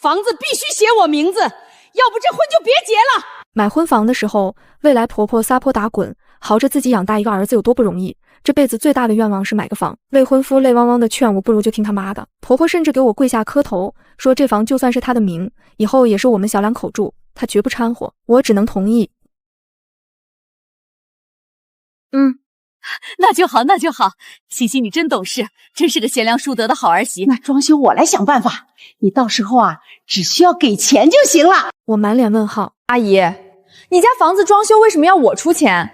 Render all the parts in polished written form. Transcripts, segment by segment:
房子必须写我名字，要不这婚就别结了。买婚房的时候，未来婆婆撒泼打滚，豪着自己养大一个儿子有多不容易。这辈子最大的愿望是买个房。未婚夫泪汪汪的劝我，不如就听他妈的。婆婆甚至给我跪下磕头，说这房就算是她的名，以后也是我们小两口住，她绝不掺和。我只能同意。那就好，那就好。欣欣，你真懂事，真是个贤良淑德的好儿媳。那装修我来想办法，你到时候啊，只需要给钱就行了。我满脸问号。阿姨，你家房子装修为什么要我出钱？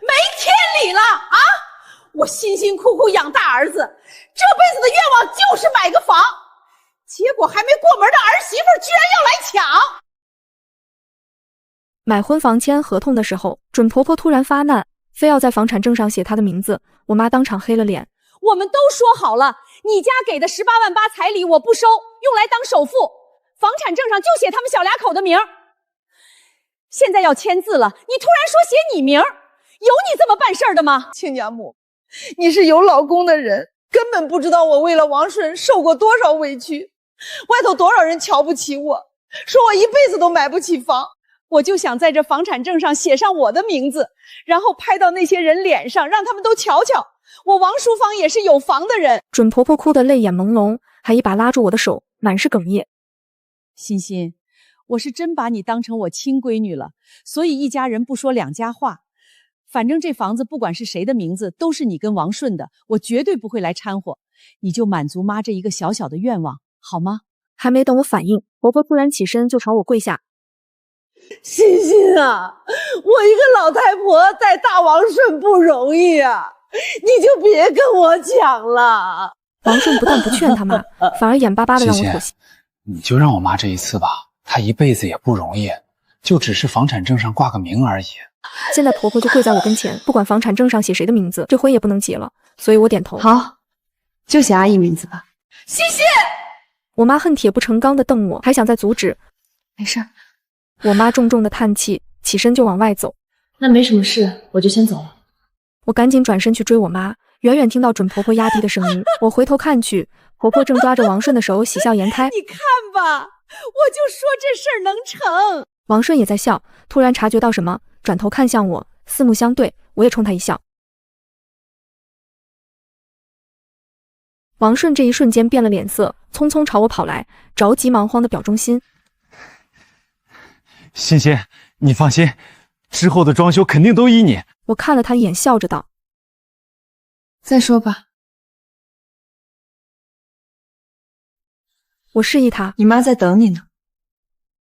没天理了啊！我辛辛苦苦养大儿子，这辈子的愿望就是买个房，结果还没过门的儿媳妇居然要来抢。买婚房签合同的时候，准婆婆突然发难，非要在房产证上写她的名字，我妈当场黑了脸。我们都说好了，你家给的18万8彩礼我不收，用来当首付，房产证上就写他们小俩口的名儿。现在要签字了，你突然说写你名儿，有你这么办事儿的吗？亲家母，你是有老公的人，根本不知道我为了王顺受过多少委屈，外头多少人瞧不起我，说我一辈子都买不起房。我就想在这房产证上写上我的名字，然后拍到那些人脸上，让他们都瞧瞧，我王淑芳也是有房的人。准婆婆哭得泪眼朦胧，还一把拉住我的手，满是哽咽。欣欣，我是真把你当成我亲闺女了，所以一家人不说两家话。反正这房子不管是谁的名字，都是你跟王顺的，我绝对不会来掺和。你就满足妈这一个小小的愿望，好吗？还没等我反应，婆婆突然起身就朝我跪下。欣欣啊，我一个老太婆带大王顺不容易啊，你就别跟我讲了。王顺不但不劝他妈，反而眼巴巴的让我妥协。你就让我妈这一次吧，她一辈子也不容易，就只是房产证上挂个名而已。现在婆婆就跪在我跟前，不管房产证上写谁的名字，这婚也不能结了。所以我点头。好，就写阿姨名字吧。欣欣，我妈恨铁不成钢的瞪我，还想再阻止。没事儿。我妈重重的叹气，起身就往外走。那没什么事，我就先走了。我赶紧转身去追我妈，远远听到准婆婆压低的声音。我回头看去，婆婆正抓着王顺的手，喜笑颜开。你看吧，我就说这事儿能成。王顺也在笑，突然察觉到什么，转头看向我，四目相对，我也冲他一笑。王顺这一瞬间变了脸色，匆匆朝我跑来，着急忙慌的表忠心。欣欣，你放心，之后的装修肯定都依你。我看了他一眼，笑着道：“再说吧。”我示意他：“你妈在等你呢。”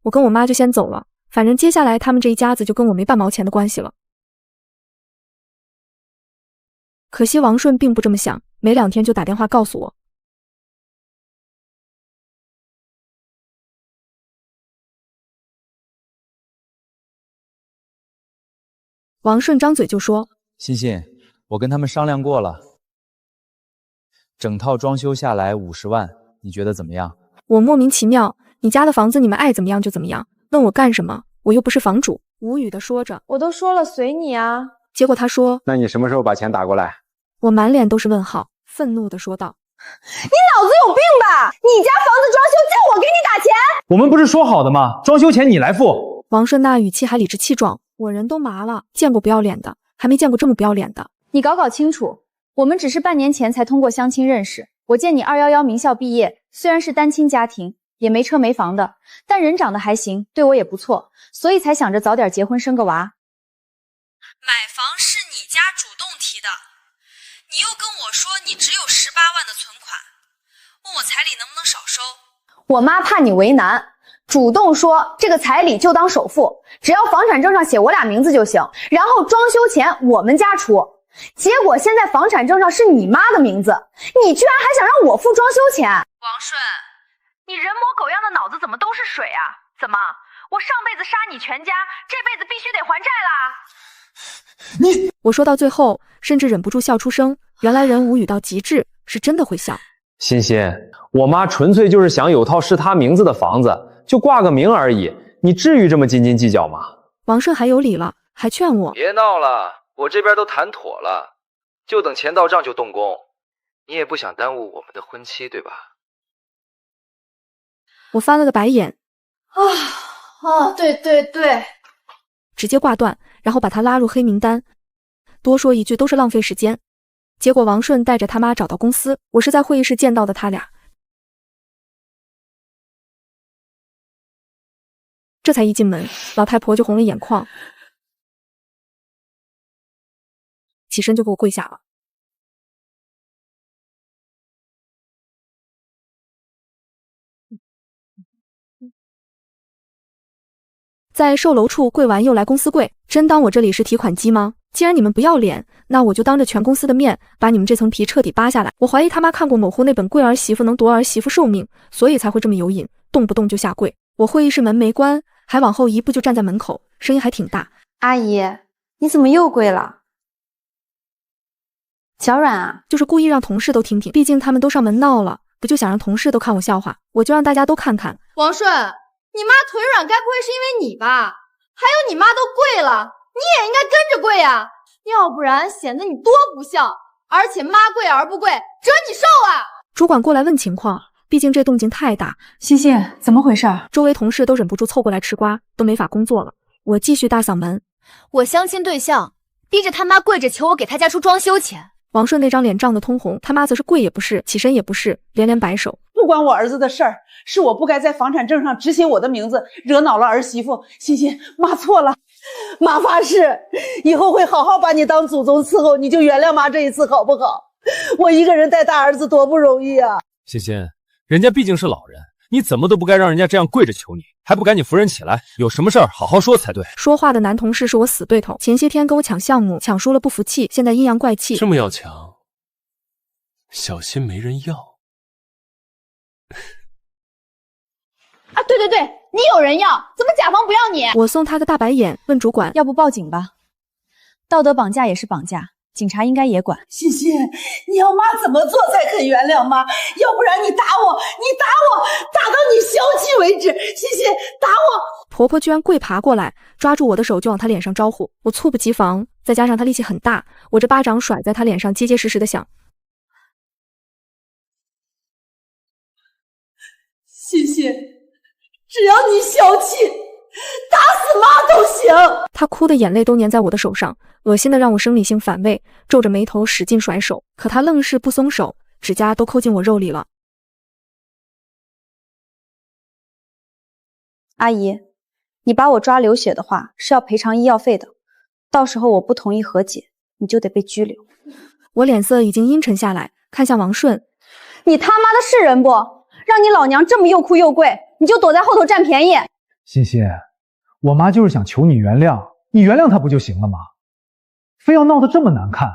我跟我妈就先走了，反正接下来他们这一家子就跟我没半毛钱的关系了。可惜王顺并不这么想，没2天就打电话告诉我。王顺张嘴就说：“欣欣，我跟他们商量过了，整套装修下来50万，你觉得怎么样？”我莫名其妙，你家的房子你们爱怎么样就怎么样，问我干什么？我又不是房主。无语的说着，我都说了随你啊。结果他说：“那你什么时候把钱打过来？”我满脸都是问号，愤怒的说道：“你脑子有病吧？你家房子装修叫我给你打钱？我们不是说好的吗？装修钱你来付。”王顺那语气还理直气壮，我人都麻了，见过不要脸的，还没见过这么不要脸的。你搞清楚，我们只是半年前才通过相亲认识。我见你211名校毕业，虽然是单亲家庭，也没车没房的，但人长得还行，对我也不错，所以才想着早点结婚生个娃。买房是你家主动提的，你又跟我说你只有18万的存款，问我彩礼能不能少收。我妈怕你为难，主动说这个彩礼就当首付，只要房产证上写我俩名字就行，然后装修钱我们家出。结果现在房产证上是你妈的名字，你居然还想让我付装修钱。王顺，你人模狗样的脑子怎么都是水啊？怎么我上辈子杀你全家，这辈子必须得还债啦？我说到最后甚至忍不住笑出声，原来人无语到极致是真的会笑。欣欣，我妈纯粹就是想有套是她名字的房子，就挂个名而已，你至于这么斤斤计较吗？王顺还有理了，还劝我别闹了，我这边都谈妥了，就等钱到账就动工。你也不想耽误我们的婚期，对吧？我翻了个白眼，对对对，直接挂断，然后把他拉入黑名单。多说一句都是浪费时间。结果王顺带着他妈找到公司，我是在会议室见到的他俩。这才一进门，老太婆就红了眼眶，起身就给我跪下了。在售楼处跪完又来公司跪，真当我这里是提款机吗？既然你们不要脸，那我就当着全公司的面把你们这层皮彻底扒下来。我怀疑他妈看过某户那本贵儿媳妇能夺儿媳妇寿命，所以才会这么有瘾，动不动就下跪。我会议室门没关，还往后一步就站在门口，声音还挺大。阿姨，你怎么又跪了？小阮啊，就是故意让同事都听听，毕竟他们都上门闹了，不就想让同事都看我笑话，我就让大家都看看。王顺，你妈腿软该不会是因为你吧？还有你妈都跪了，你也应该跟着跪啊，要不然显得你多不孝。而且妈跪儿不跪，折你寿啊！主管过来问情况，毕竟这动静太大。欣欣，怎么回事？周围同事都忍不住凑过来吃瓜，都没法工作了。我继续大嗓门：我相亲对象逼着他妈跪着求我给他家出装修钱。王顺那张脸涨得通红，他妈则是跪也不是，起身也不是，连连摆手。不关我儿子的事儿，是我不该在房产证上只写我的名字，惹恼了儿媳妇。欣欣，妈错了，妈发誓以后会好好把你当祖宗伺候，你就原谅妈这一次好不好？我一个人带大儿子多不容易啊！欣欣，人家毕竟是老人，你怎么都不该让人家这样跪着求你，还不赶紧扶人起来？有什么事儿好好说才对。说话的男同事是我死对头，前些天跟我抢项目，抢输了不服气，现在阴阳怪气。这么要抢，小心没人要。啊，对对对，你有人要，怎么甲方不要你？我送他个大白眼，问主管，要不报警吧？道德绑架也是绑架，警察应该也管。欣欣，你要妈怎么做才肯原谅妈？要不然你打我，打到你消气为止。欣欣，打我！婆婆居然跪爬过来，抓住我的手就往她脸上招呼，我猝不及防，再加上她力气很大，我这巴掌甩在她脸上结结实实的响。欣欣，只要你消气，打死妈都行。她哭的眼泪都粘在我的手上，恶心的让我生理性反胃，皱着眉头使劲甩手，可她愣是不松手，指甲都抠进我肉里了。阿姨，你把我抓流血的话是要赔偿医药费的，到时候我不同意和解，你就得被拘留。我脸色已经阴沉下来，看向王顺，你他妈的是人不？让你老娘这么又哭又跪，你就躲在后头占便宜。欣欣，我妈就是想求你原谅，你原谅她不就行了吗？非要闹得这么难看。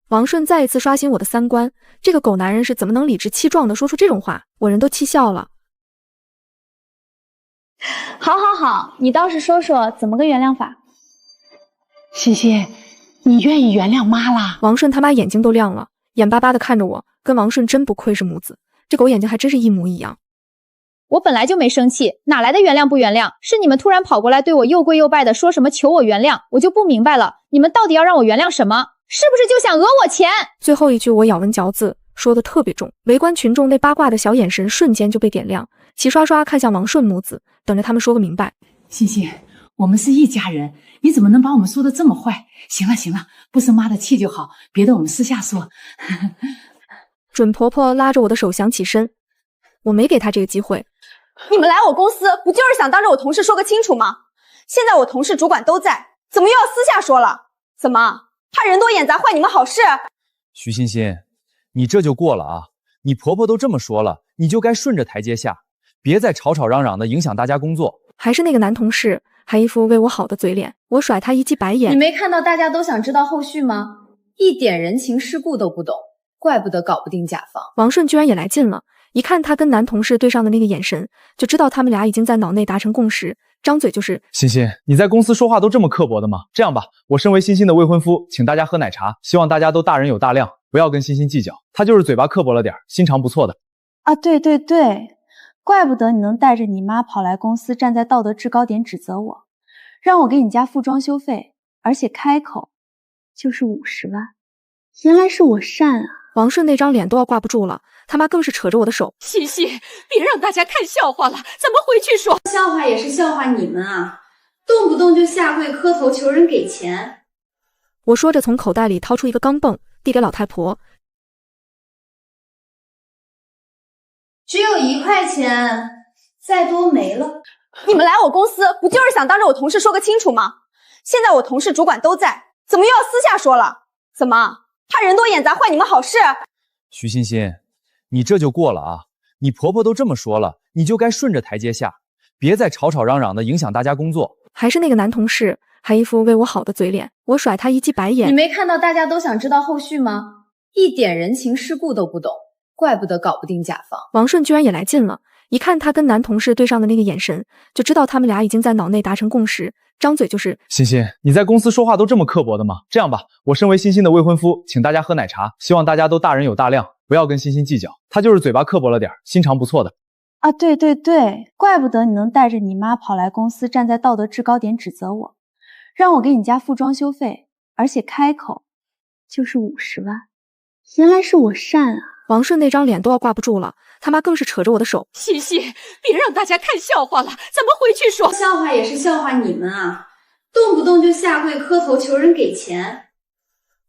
王顺再一次刷新我的三观，这个狗男人是怎么能理直气壮地说出这种话？我人都气笑了。好好好，你倒是说说怎么个原谅法？欣欣，你愿意原谅妈啦？王顺他妈眼睛都亮了，眼巴巴地看着我，跟王顺真不愧是母子，这狗眼睛还真是一模一样。我本来就没生气，哪来的原谅不原谅？是你们突然跑过来对我又跪又拜的，说什么求我原谅，我就不明白了，你们到底要让我原谅什么？是不是就想讹我钱？最后一句我咬文嚼字，说的特别重，围观群众那八卦的小眼神瞬间就被点亮，齐刷刷看向王顺母子，等着他们说个明白。欣欣，我们是一家人，你怎么能把我们说的这么坏？行了行了，不生妈的气就好，别的我们私下说。准婆婆拉着我的手想起身，我没给她这个机会。你们来我公司不就是想当着我同事说个清楚吗？现在我同事主管都在，怎么又要私下说了？怎么怕人多眼杂坏你们好事？徐欣欣，你这就过了啊！你婆婆都这么说了，你就该顺着台阶下，别再吵吵嚷嚷的影响大家工作。还是那个男同事，还一副为我好的嘴脸，我甩他一记白眼。你没看到大家都想知道后续吗？一点人情世故都不懂，怪不得搞不定甲方。王顺居然也来劲了，一看他跟男同事对上的那个眼神，就知道他们俩已经在脑内达成共识，张嘴就是。欣欣，你在公司说话都这么刻薄的吗？这样吧，我身为欣欣的未婚夫，请大家喝奶茶，希望大家都大人有大量，不要跟欣欣计较，她就是嘴巴刻薄了点，心肠不错的。啊，对对对，怪不得你能带着你妈跑来公司，站在道德制高点指责我，让我给你家付装修费，而且开口就是50万，原来是我善啊。王顺那张脸都要挂不住了，他妈更是扯着我的手。欣欣，别让大家看笑话了，咱们回去说。笑话也是笑话你们啊，动不动就下跪磕头求人给钱。我说着从口袋里掏出一个钢镚，递给老太婆。只有1块钱，再多没了。你们来我公司不就是想当着我同事说个清楚吗？现在我同事主管都在，怎么又要私下说了？怎么怕人多眼杂坏你们好事？徐欣欣，你这就过了啊！你婆婆都这么说了，你就该顺着台阶下，别再吵吵嚷嚷的影响大家工作。还是那个男同事，还一副为我好的嘴脸，我甩他一记白眼。你没看到大家都想知道后续吗？一点人情世故都不懂，怪不得搞不定甲方。王顺居然也来劲了，一看他跟男同事对上的那个眼神，就知道他们俩已经在脑内达成共识，张嘴就是欣欣，你在公司说话都这么刻薄的吗？这样吧，我身为欣欣的未婚夫，请大家喝奶茶，希望大家都大人有大量，不要跟欣欣计较。她就是嘴巴刻薄了点，心肠不错的。啊，对对对，怪不得你能带着你妈跑来公司，站在道德制高点指责我，让我给你家付装修费，而且开口就是50万，原来是我善啊！王顺那张脸都要挂不住了，他妈更是扯着我的手。欣欣，别让大家看笑话了，咱们回去说。笑话也是笑话你们啊，动不动就下跪磕头求人给钱。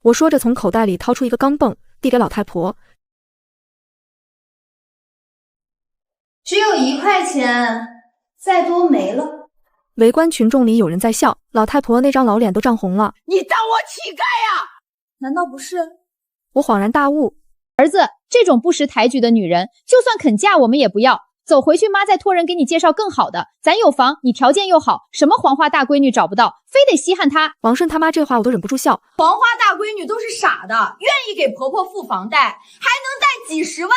我说着从口袋里掏出一个钢镚，递给老太婆。只有1块钱，再多没了。围观群众里有人在笑，老太婆那张老脸都涨红了。你当我乞丐呀？难道不是？我恍然大悟，儿子，这种不识抬举的女人，就算肯嫁我们也不要。走回去，妈再托人给你介绍更好的。咱有房，你条件又好，什么黄花大闺女找不到，非得稀罕她。王顺他妈这话我都忍不住笑。黄花大闺女都是傻的，愿意给婆婆付房贷，还能贷几十万、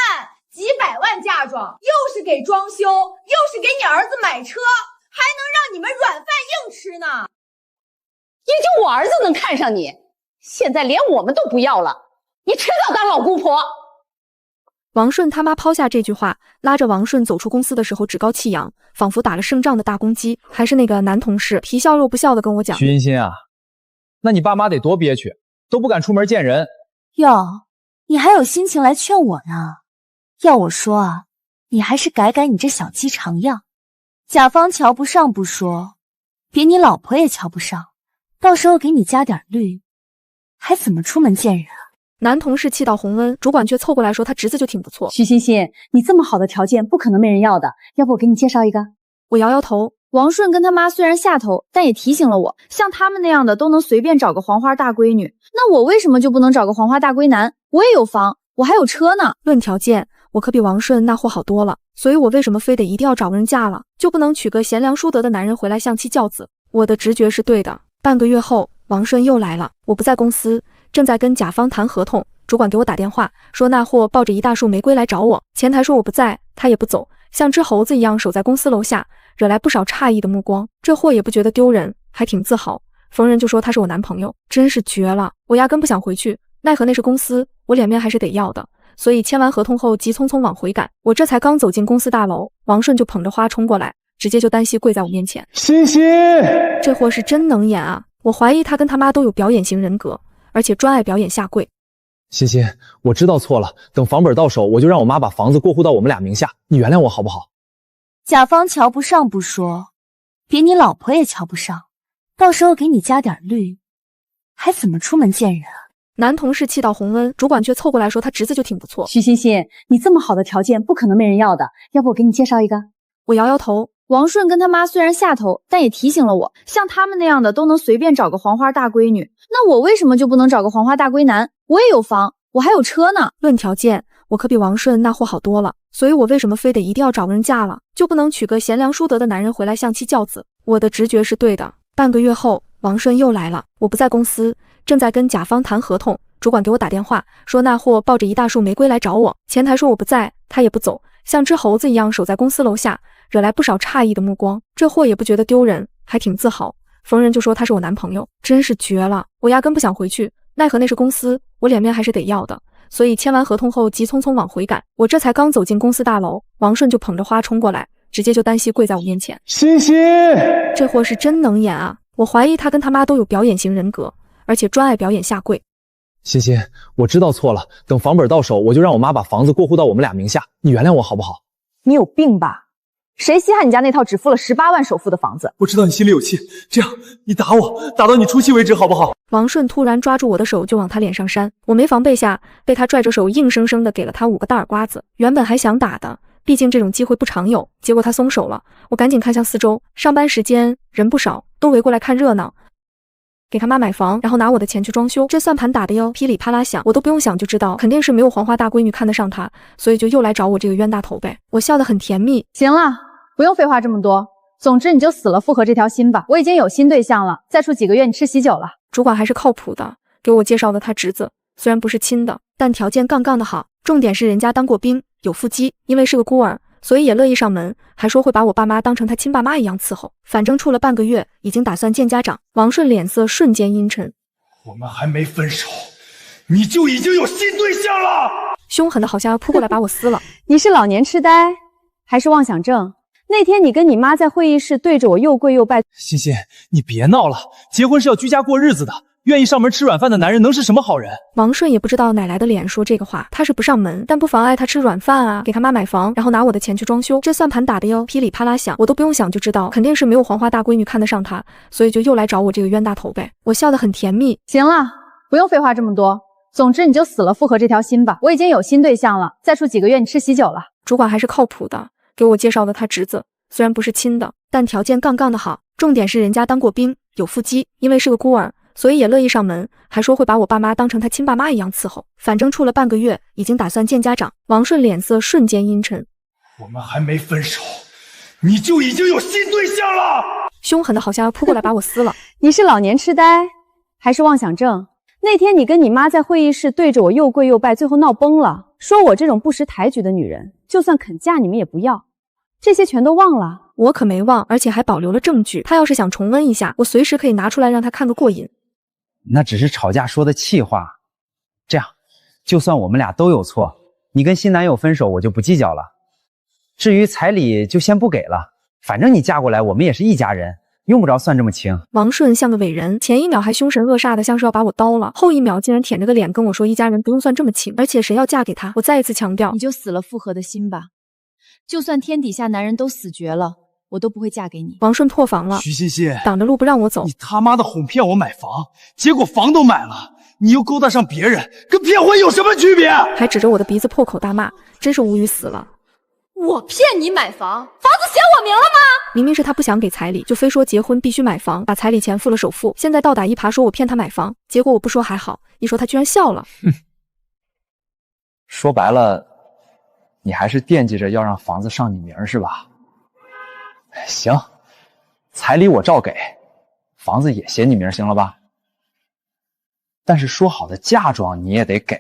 几百万嫁妆，又是给装修，又是给你儿子买车，还能让你们软饭硬吃呢。也就我儿子能看上你，现在连我们都不要了，你迟早当老姑婆。王顺他妈抛下这句话，拉着王顺走出公司的时候趾高气扬，仿佛打了胜仗的大公鸡。还是那个男同事皮笑肉不笑的跟我讲：徐欣欣啊，那你爸妈得多憋屈，都不敢出门见人。哟，你还有心情来劝我呢？要我说啊，你还是改改你这小鸡肠样。甲方瞧不上不说，别你老婆也瞧不上，到时候给你加点绿，还怎么出门见人啊？男同事气到红温，主管却凑过来说他侄子就挺不错。徐欣欣，你这么好的条件不可能没人要的，要不我给你介绍一个？我摇摇头。王顺跟他妈虽然下头，但也提醒了我，像他们那样的都能随便找个黄花大闺女，那我为什么就不能找个黄花大闺男？我也有房，我还有车呢。论条件，我可比王顺那货好多了，所以我为什么非得一定要找个人嫁了，就不能娶个贤良淑德的男人回来相妻教子？我的直觉是对的。半个月后，王顺又来了，我不在公司，正在跟甲方谈合同。主管给我打电话说那货抱着一大束玫瑰来找我，前台说我不在，他也不走，像只猴子一样守在公司楼下，惹来不少诧异的目光。这货也不觉得丢人，还挺自豪，逢人就说他是我男朋友，真是绝了。我压根不想回去，奈何那是公司，我脸面还是得要的，所以签完合同后急匆匆往回赶。我这才刚走进公司大楼，王顺就捧着花冲过来，直接就单膝跪在我面前。欣欣，这货是真能演啊，我怀疑他跟他妈都有表演型人格，而且专爱表演下跪。欣欣，我知道错了，等房本到手，我就让我妈把房子过户到我们俩名下，你原谅我好不好？甲方瞧不上不说，别你老婆也瞧不上，到时候给你加点绿，还怎么出门见人啊？男同事气到红温，主管却凑过来说他侄子就挺不错。徐欣欣，你这么好的条件不可能没人要的，要不我给你介绍一个？我摇摇头。王顺跟他妈虽然下头，但也提醒了我，像他们那样的都能随便找个黄花大闺女，那我为什么就不能找个黄花大闺男？我也有房，我还有车呢。论条件，我可比王顺那货好多了，所以我为什么非得一定要找个人嫁了，就不能娶个贤良淑德的男人回来相妻教子？我的直觉是对的。半个月后，王顺又来了，我不在公司，正在跟甲方谈合同。主管给我打电话说那货抱着一大束玫瑰来找我，前台说我不在，他也不走，像只猴子一样守在公司楼下，惹来不少诧异的目光。这货也不觉得丢人，还挺自豪，逢人就说他是我男朋友，真是绝了。我压根不想回去，奈何那是公司，我脸面还是得要的，所以签完合同后急匆匆往回赶。我这才刚走进公司大楼，王顺就捧着花冲过来，直接就单膝跪在我面前。欣欣，这货是真能演啊，我怀疑他跟他妈都有表演型人格，而且专爱表演下跪。欣欣，我知道错了，等房本到手，我就让我妈把房子过户到我们俩名下，你原谅我好不好？你有病吧？谁稀罕你家那套只付了18万首付的房子？我知道你心里有气，这样你打我，打到你出气为止，好不好？王顺突然抓住我的手就往他脸上扇，我没防备下，被他拽着手硬生生的给了他5个大耳刮子。原本还想打的，毕竟这种机会不常有，结果他松手了。我赶紧看向四周，上班时间人不少，都围过来看热闹。给他妈买房，然后拿我的钱去装修，这算盘打的哟，噼里啪啦响，我都不用想就知道，肯定是没有黄花大闺女看得上他，所以就又来找我这个冤大头呗。我笑得很甜蜜。行了，不用废话这么多，总之你就死了复合这条心吧。我已经有新对象了，再处几个月你吃喜酒了。主管还是靠谱的，给我介绍了他侄子，虽然不是亲的，但条件杠杠的好，重点是人家当过兵，有腹肌，因为是个孤儿，所以也乐意上门，还说会把我爸妈当成他亲爸妈一样伺候。反正处了半个月，已经打算见家长。王顺脸色瞬间阴沉。我们还没分手，你就已经有新对象了！凶狠的好像要扑过来把我撕了。你是老年痴呆还是妄想症？那天你跟你妈在会议室对着我又跪又拜。欣欣，你别闹了，结婚是要居家过日子的，愿意上门吃软饭的男人能是什么好人？王顺也不知道哪来的脸说这个话，他是不上门，但不妨碍他吃软饭啊，给他妈买房，然后拿我的钱去装修，这算盘打的哟，噼里啪啦响，我都不用想就知道，肯定是没有黄花大闺女看得上他，所以就又来找我这个冤大头呗。我笑得很甜蜜。行了，不用废话这么多，总之你就死了复合这条心吧。我已经有新对象了，再处几个月你吃喜酒了。主管还是靠谱的，给我介绍了他侄子，虽然不是亲的，但条件杠杠的好，重点是人家当过兵，有腹肌，因为是个孤儿，所以也乐意上门，还说会把我爸妈当成他亲爸妈一样伺候。反正处了半个月，已经打算见家长。王顺脸色瞬间阴沉。我们还没分手，你就已经有新对象了！凶狠的好像要扑过来把我撕了。你是老年痴呆还是妄想症？那天你跟你妈在会议室对着我又跪又拜，最后闹崩了，说我这种不识抬举的女人，就算肯嫁你们也不要。这些全都忘了？我可没忘，而且还保留了证据。他要是想重温一下，我随时可以拿出来让他看个过瘾。那只是吵架说的气话。这样，就算我们俩都有错，你跟新男友分手，我就不计较了。至于彩礼就先不给了，反正你嫁过来，我们也是一家人，用不着算这么清。王顺像个伟人，前一秒还凶神恶煞的，像是要把我刀了，后一秒竟然舔着个脸跟我说一家人不用算这么清，而且谁要嫁给他，我再一次强调，你就死了复合的心吧。就算天底下男人都死绝了，我都不会嫁给你。王顺破防了，徐欣欣，挡着路不让我走。你他妈的哄骗我买房，结果房都买了，你又勾搭上别人，跟骗婚有什么区别？还指着我的鼻子破口大骂，真是无语死了。我骗你买房，房子写我名了吗？明明是他不想给彩礼，就非说结婚必须买房，把彩礼钱付了首付，现在倒打一耙说我骗他买房，结果我不说还好，一说他居然笑了。说白了，你还是惦记着要让房子上你名是吧？行，彩礼我照给，房子也写你名行了吧？但是说好的嫁妆你也得给。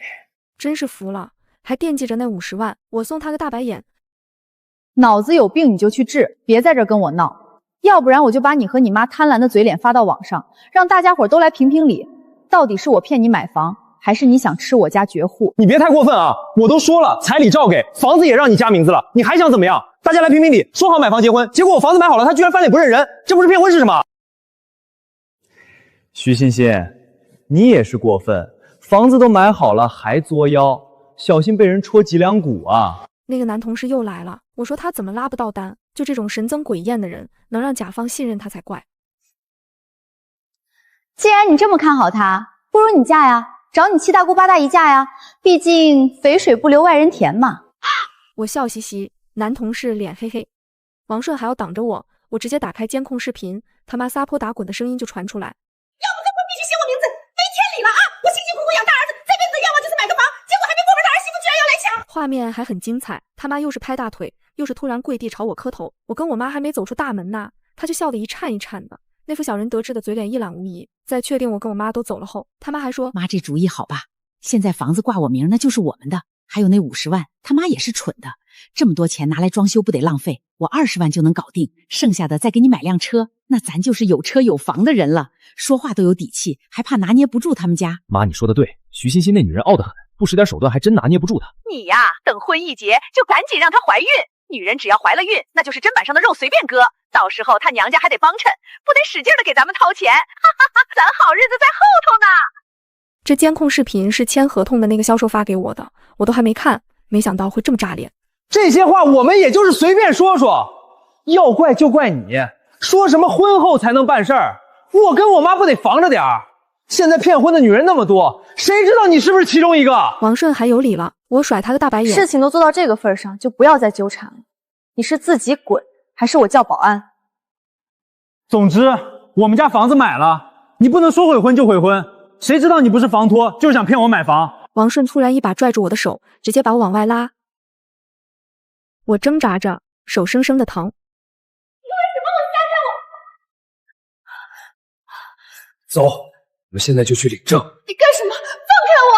真是服了，还惦记着那50万，我送他个大白眼。脑子有病你就去治，别在这跟我闹，要不然我就把你和你妈贪婪的嘴脸发到网上，让大家伙都来评评理，到底是我骗你买房，还是你想吃我家绝户？你别太过分啊！我都说了，彩礼照给，房子也让你加名字了，你还想怎么样？大家来评评理，说好买房结婚，结果我房子买好了，他居然翻脸不认人，这不是骗婚是什么？徐欣欣，你也是过分，房子都买好了还作妖，小心被人戳脊梁骨啊！那个男同事又来了，我说他怎么拉不到单？就这种神憎鬼厌的人，能让甲方信任他才怪。既然你这么看好他，不如你嫁呀，找你七大姑八大姨嫁呀，毕竟肥水不流外人田嘛。我笑嘻嘻，男同事脸黑黑，王顺还要挡着我，我直接打开监控视频，他妈撒泼打滚的声音就传出来。要不结婚必须写我名字，没天理了啊！我辛辛苦苦养大儿子，这辈子要么就是买个房，结果还没过门的儿媳妇居然要来抢。画面还很精彩，他妈又是拍大腿，又是突然跪地朝我磕头，我跟我妈还没走出大门呢，她就笑得一颤一颤的，那副小人得志的嘴脸一览无遗。在确定我跟我妈都走了后，他妈还说：“妈，这主意好吧？现在房子挂我名，那就是我们的，还有那50万，他妈也是蠢的，这么多钱拿来装修不得浪费？我20万就能搞定，剩下的再给你买辆车，那咱就是有车有房的人了，说话都有底气，还怕拿捏不住他们家？”妈，你说的对，徐欣欣那女人傲得很，不使点手段还真拿捏不住她。你呀，等婚一结就赶紧让她怀孕。女人只要怀了孕，那就是砧板上的肉随便割，到时候她娘家还得帮衬，不得使劲的给咱们掏钱，哈哈哈，咱好日子在后头呢。这监控视频是签合同的那个销售发给我的，我都还没看，没想到会这么炸裂。这些话我们也就是随便说说，要怪就怪你，说什么婚后才能办事儿，我跟我妈不得防着点儿？现在骗婚的女人那么多，谁知道你是不是其中一个？王顺还有理了，我甩他个大白眼。事情都做到这个份上，就不要再纠缠了。你是自己滚，还是我叫保安？总之，我们家房子买了，你不能说悔婚就悔婚。谁知道你不是房托，就是想骗我买房。王顺突然一把拽住我的手，直接把我往外拉。我挣扎着，手生生的疼。你为什么我瞎走，我们现在就去领证。你干什么？放开我！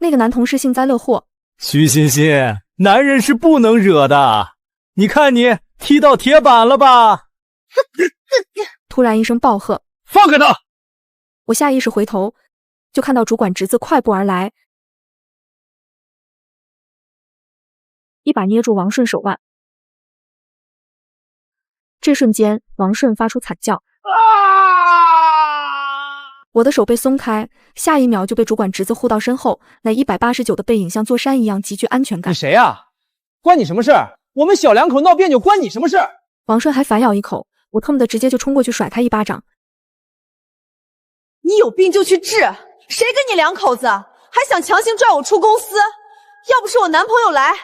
那个男同事幸灾乐祸。徐欣欣，男人是不能惹的。你看你踢到铁板了吧？突然一声暴喝，放开他！我下意识回头，就看到主管侄子快步而来，一把捏住王顺手腕。这瞬间，王顺发出惨叫，我的手被松开，下一秒就被主管侄子护到身后，那189的背影像座山一样极具安全感。你谁啊？关你什么事？我们小两口闹别扭，关你什么事？王顺还反咬一口，我恨不得直接就冲过去甩他一巴掌。你有病就去治，谁跟你两口子？还想强行拽我出公司？要不是我男朋友来，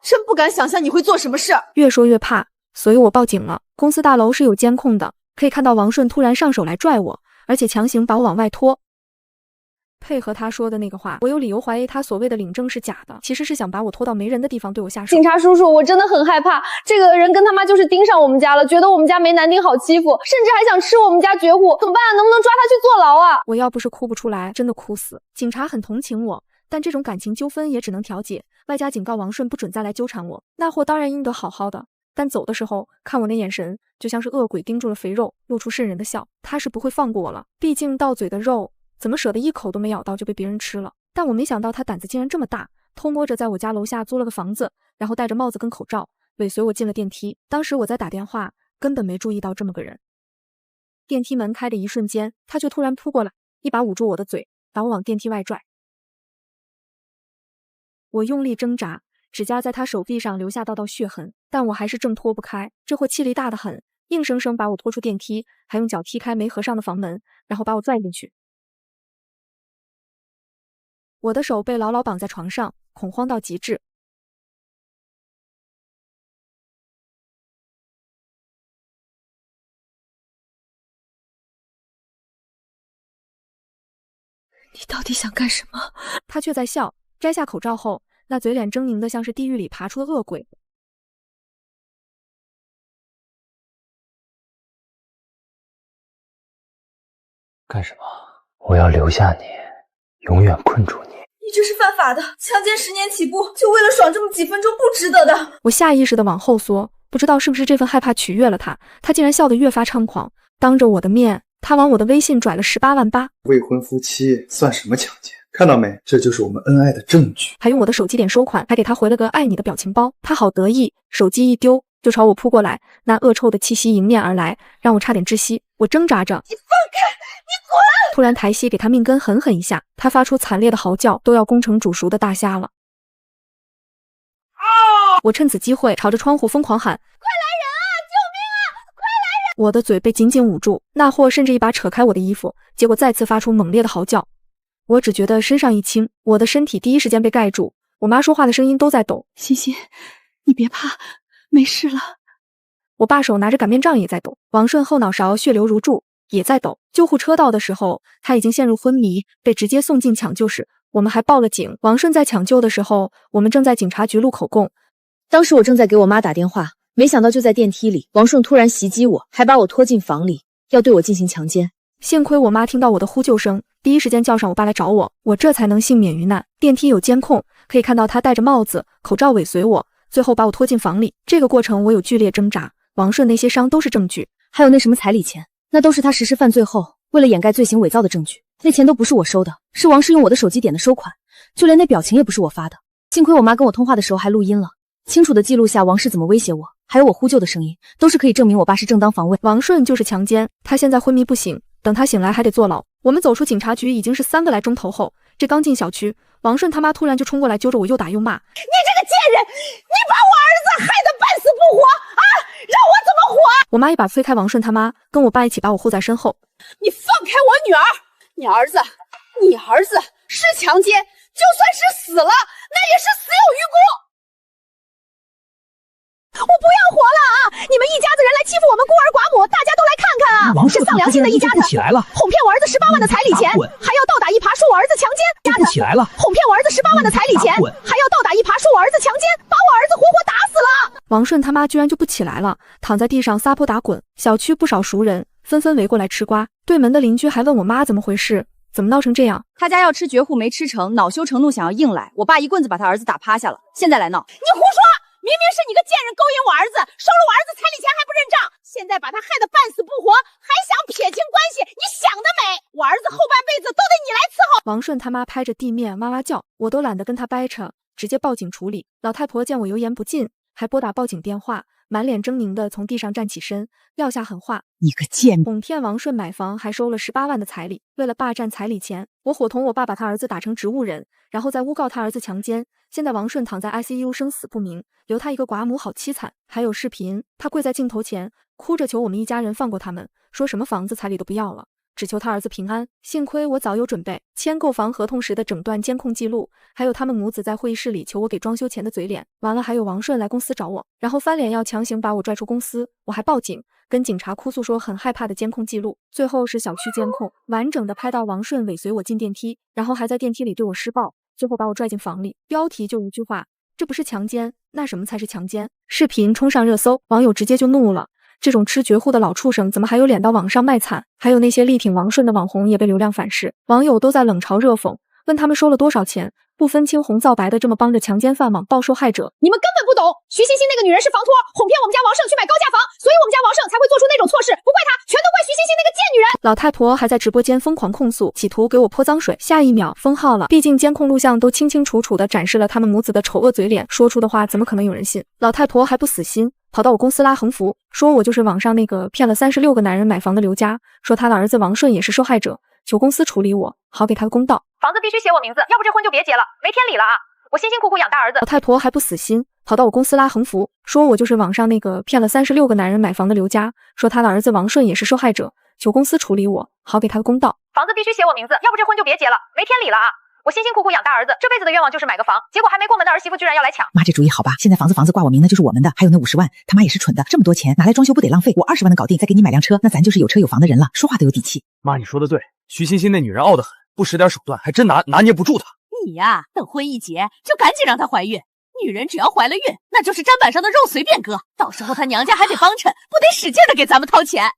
真不敢想象你会做什么事。越说越怕，所以我报警了。公司大楼是有监控的，可以看到王顺突然上手来拽我，而且强行把我往外拖。配合他说的那个话，我有理由怀疑他所谓的领证是假的，其实是想把我拖到没人的地方对我下手。警察叔叔，我真的很害怕，这个人跟他妈就是盯上我们家了，觉得我们家没男丁好欺负，甚至还想吃我们家绝户，怎么办啊？能不能抓他去坐牢啊？我要不是哭不出来，真的哭死。警察很同情我，但这种感情纠纷也只能调解，外加警告王顺不准再来纠缠我。那货当然应得好好的，但走的时候看我那眼神，就像是恶鬼盯住了肥肉，露出瘆人的笑。他是不会放过我了，毕竟到嘴的肉怎么舍得一口都没咬到就被别人吃了？但我没想到他胆子竟然这么大，偷摸着在我家楼下租了个房子，然后戴着帽子跟口罩尾随我进了电梯。当时我在打电话，根本没注意到这么个人。电梯门开的一瞬间，他却突然扑过来，一把捂住我的嘴，把我往电梯外拽。我用力挣扎，指甲在他手臂上留下道道血痕，但我还是挣脱不开。这货气力大得很，硬生生把我拖出电梯，还用脚踢开没合上的房门，然后把我拽进去。我的手被牢牢绑在床上，恐慌到极致。你到底想干什么？他却在笑，摘下口罩后，那嘴脸狰狞的像是地狱里爬出的恶鬼。干什么？我要留下你，永远困住你。你这是犯法的，强奸10年起步，就为了爽这么几分钟，不值得的。我下意识的往后缩，不知道是不是这份害怕取悦了他，他竟然笑得越发猖狂。当着我的面，他往我的微信拽了18万8。未婚夫妻算什么强奸？看到没？这就是我们恩爱的证据。还用我的手机点收款，还给他回了个爱你的表情包。他好得意，手机一丢就朝我扑过来，那恶臭的气息迎面而来，让我差点窒息。我挣扎着，你放开，你滚！突然抬膝给他命根狠狠一下，他发出惨烈的嚎叫，都要攻城煮熟的大虾了。我趁此机会朝着窗户疯狂喊：快来人啊！救命啊！快来人！我的嘴被紧紧捂住，那货甚至一把扯开我的衣服，结果再次发出猛烈的嚎叫。我只觉得身上一轻，我的身体第一时间被盖住。我妈说话的声音都在抖：欣欣，你别怕，没事了。我爸手拿着擀面杖也在抖，王顺后脑勺血流如注，也在抖。救护车到的时候，他已经陷入昏迷，被直接送进抢救室。我们还报了警。王顺在抢救的时候，我们正在警察局录口供。当时我正在给我妈打电话，没想到就在电梯里，王顺突然袭击我，还把我拖进房里，要对我进行强奸。幸亏我妈听到我的呼救声，第一时间叫上我爸来找我，我这才能幸免于难。电梯有监控，可以看到他戴着帽子、口罩尾随我，最后把我拖进房里。这个过程我有剧烈挣扎。王顺那些伤都是证据，还有那什么彩礼钱，那都是他实施犯罪后为了掩盖罪行伪造的证据。那钱都不是我收的，是王氏用我的手机点的收款，就连那表情也不是我发的。幸亏我妈跟我通话的时候还录音了，清楚的记录下王氏怎么威胁我，还有我呼救的声音，都是可以证明我爸是正当防卫。王顺就是强奸，他现在昏迷不醒，等他醒来还得坐牢。我们走出警察局已经是3个来钟头后，这刚进小区，王顺他妈突然就冲过来揪着我又打又骂：“你这个贱人，你把我儿子害得半死不活啊！让我怎么活？”我妈一把推开王顺他妈，跟我爸一起把我护在身后。你放开我女儿！你儿子是强奸，就算是死了，那也是死有余辜。我不要活了啊！你们一家子人来欺负我们孤儿寡母，大家都来看看啊！是丧良心的一家子，起来了，哄骗我儿子18万的彩礼钱，还要倒打一耙说我儿子强奸，家子起来了，哄骗我儿子18万的彩礼钱，还要倒打一耙说我儿子强奸，把我儿子活活打死了。王顺他妈居然就不起来了，躺在地上撒泼打滚。小区不少熟人纷纷围过来吃瓜，对门的邻居还问我妈怎么回事，怎么闹成这样？他家要吃绝户没吃成，恼羞成怒想要硬来，我爸一棍子把他儿子打趴下了，现在来闹。你胡说！明明是你个贱人勾引我儿子，收了我儿子彩礼钱还不认账，现在把他害得半死不活，还想撇清关系，你想得美！我儿子后半辈子都得你来伺候。王顺他妈拍着地面哇哇叫，我都懒得跟他掰扯，直接报警处理。老太婆见我油盐不进，还拨打报警电话，满脸狰狞的从地上站起身，撂下狠话：“你个贱！”哄骗王顺买房，还收了18万的彩礼。为了霸占彩礼钱，我伙同我爸把他儿子打成植物人，然后再诬告他儿子强奸。现在王顺躺在 ICU 生死不明，留他一个寡母好凄惨。还有视频，他跪在镜头前，哭着求我们一家人放过他们，说什么房子彩礼都不要了，只求他儿子平安。幸亏我早有准备，签购房合同时的整段监控记录，还有他们母子在会议室里求我给装修钱的嘴脸。完了还有王顺来公司找我，然后翻脸要强行把我拽出公司，我还报警，跟警察哭诉说很害怕的监控记录。最后是小区监控，完整的拍到王顺尾随我进电梯，然后还在电梯里对我施暴，最后把我拽进房里。标题就一句话：这不是强奸，那什么才是强奸？视频冲上热搜，网友直接就怒了。这种吃绝户的老畜生怎么还有脸到网上卖惨？还有那些力挺王顺的网红也被流量反噬，网友都在冷嘲热讽，问他们收了多少钱，不分青红皂白的这么帮着强奸犯网暴受害者。你们根本不懂，徐欣欣那个女人是房托，哄骗我们家王胜去买高价房，所以我们家王胜才会做出那种错事，不怪他，全都怪徐欣欣那个贱女人。老太婆还在直播间疯狂控诉，企图给我泼脏水，下一秒封号了。毕竟监控录像都清清楚楚地展示了他们母子的丑恶嘴脸，说出的话怎么可能有人信？老太婆还不死心，跑到我公司拉横幅，说我就是网上那个骗了36个男人买房的刘家，说他的儿子王顺也是受害者，求公司处理我，好给他个公道。房子必须写我名字，要不这婚就别结了，没天理了啊！我辛辛苦苦养大儿子。老太婆还不死心，跑到我公司拉横幅，说我就是网上那个骗了36个男人买房的刘家，说他的儿子王顺也是受害者，求公司处理我，好给他个公道。房子必须写我名字，要不这婚就别结了，没天理了啊！我辛辛苦苦养大儿子，这辈子的愿望就是买个房，结果还没过门的儿媳妇居然要来抢。妈，这主意好吧？现在房子挂我名那就是我们的，还有那50万，他妈也是蠢的，这么多钱拿来装修不得浪费？我20万能搞定，再给你买辆车，那咱就是有车有房的人了，说话都有底气。妈，你说的对，徐欣欣那女人傲得很，不使点手段还真拿捏不住她。你呀，等婚一结就赶紧让她怀孕。女人只要怀了孕，那就是砧板上的肉随便割，到时候她娘家还得帮衬，不得使劲的给咱们掏钱。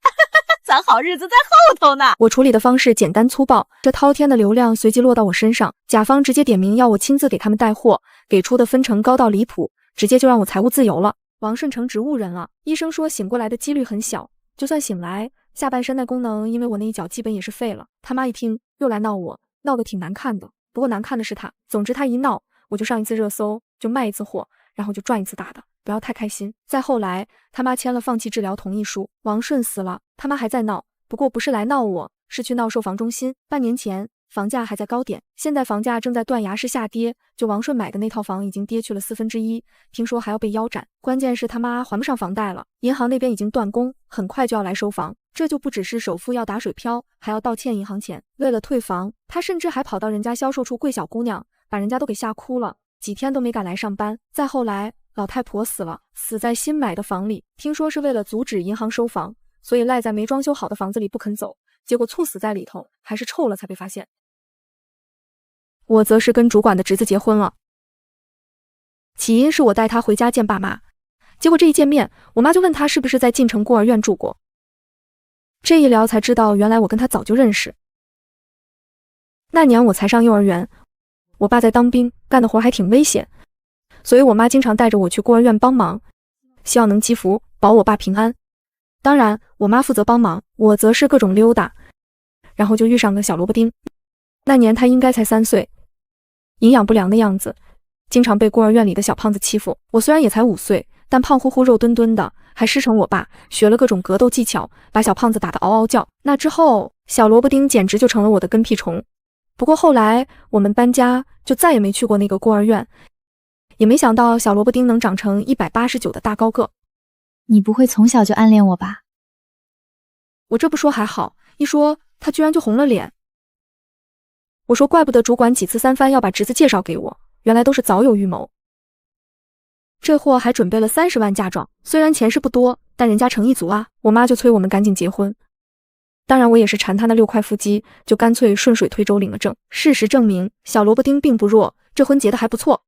咱好日子在后头呢。我处理的方式简单粗暴，这滔天的流量随即落到我身上，甲方直接点名要我亲自给他们带货，给出的分成高到离谱，直接就让我财务自由了。王顺成植物人了，医生说醒过来的几率很小，就算醒来，下半身的功能因为我那一脚基本也是废了。他妈一听又来闹我，闹得挺难看的，不过难看的是他，总之他一闹我就上一次热搜，就卖一次货，然后就赚一次大的，不要太开心。再后来他妈签了放弃治疗同意书，王顺死了，他妈还在闹，不过不是来闹我，是去闹售房中心。半年前房价还在高点，现在房价正在断崖式下跌，就王顺买的那套房已经跌去了1/4，听说还要被腰斩。关键是他妈还不上房贷了，银行那边已经断供，很快就要来收房。这就不只是首付要打水漂，还要倒欠银行钱。为了退房，他甚至还跑到人家销售处跪小姑娘，把人家都给吓哭了，几天都没敢来上班。再后来老太婆死了，死在新买的房里，听说是为了阻止银行收房，所以赖在没装修好的房子里不肯走，结果猝死在里头，还是臭了才被发现。我则是跟主管的侄子结婚了，起因是我带他回家见爸妈，结果这一见面，我妈就问他是不是在晋城孤儿院住过，这一聊才知道原来我跟他早就认识。那年我才上幼儿园，我爸在当兵，干的活还挺危险，所以我妈经常带着我去孤儿院帮忙，希望能积福保我爸平安。当然我妈负责帮忙，我则是各种溜达，然后就遇上了小萝卜丁。那年他应该才3岁，营养不良的样子，经常被孤儿院里的小胖子欺负。我虽然也才5岁，但胖乎乎肉墩墩的，还师承我爸，学了各种格斗技巧，把小胖子打得嗷嗷叫。那之后，小萝卜丁简直就成了我的跟屁虫。不过后来我们搬家，就再也没去过那个孤儿院，也没想到小萝卜丁能长成189的大高个。你不会从小就暗恋我吧？我这不说还好，一说他居然就红了脸。我说怪不得主管几次三番要把侄子介绍给我，原来都是早有预谋。这货还准备了30万嫁妆，虽然钱是不多，但人家诚意足啊。我妈就催我们赶紧结婚。当然我也是馋他那6块腹肌，就干脆顺水推舟领了证。事实证明，小萝卜丁并不弱，这婚结得还不错。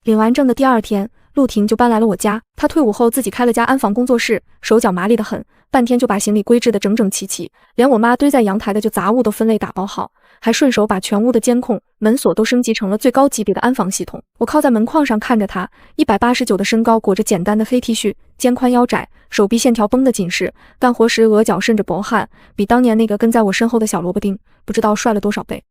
领完证的第2天，陆婷就搬来了我家。她退伍后自己开了家安防工作室，手脚麻利得很，半天就把行李归置得整整齐齐，连我妈堆在阳台的就杂物都分类打包好，还顺手把全屋的监控、门锁都升级成了最高级别的安防系统。我靠在门框上看着她，189的身高，裹着简单的黑 T 恤，肩宽腰窄，手臂线条绷得紧实，干活时额角渗着薄汗，比当年那个跟在我身后的小萝卜丁不知道帅了多少倍。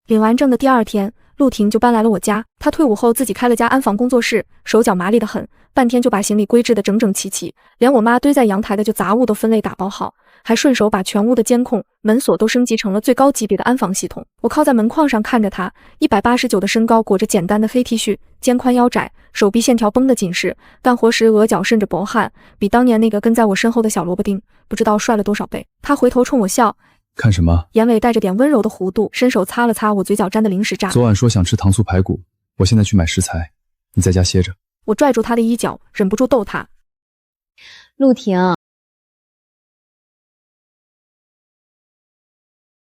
领完证的第2天，陆婷就搬来了我家。她退伍后自己开了家安防工作室，手脚麻利得很，半天就把行李归置得整整齐齐，连我妈堆在阳台的就杂物都分类打包好，还顺手把全屋的监控、门锁都升级成了最高级别的安防系统。我靠在门框上看着她，189的身高，裹着简单的黑 T 恤，肩宽腰窄，手臂线条绷得紧实，干活时额角渗着薄汗，比当年那个跟在我身后的小萝卜丁不知道帅了多少倍。她回头冲我笑。看什么？眼尾带着点温柔的弧度，伸手擦了擦我嘴角沾的零食渣。昨晚说想吃糖醋排骨，我现在去买食材，你在家歇着。我拽住他的衣角，忍不住逗他。陆婷，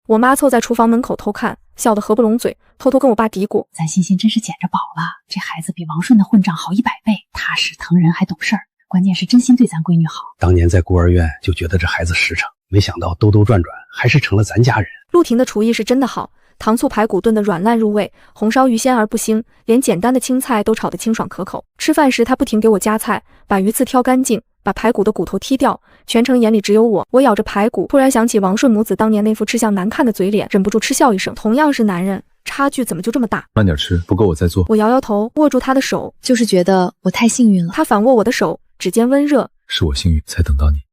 我妈凑在厨房门口偷看，笑得合不拢嘴，偷偷跟我爸嘀咕：咱欣欣真是捡着宝了，这孩子比王顺的混账好100倍，踏实疼人还懂事儿，关键是真心对咱闺女好。当年在孤儿院就觉得这孩子实诚，没想到兜兜转转还是成了咱家人。陆婷的厨艺是真的好，糖醋排骨炖得软烂入味，红烧鱼鲜而不腥，连简单的青菜都炒得清爽可口。吃饭时她不停给我夹菜，把鱼刺挑干净，把排骨的骨头剔掉，全程眼里只有我。我咬着排骨，突然想起王顺母子当年那副吃相难看的嘴脸，忍不住嗤笑一声。同样是男人，差距怎么就这么大？慢点吃，不够我再做。我摇摇头，握住他的手，就是觉得我太幸运了。他反握我的手，指尖温热。是我幸运才等到你。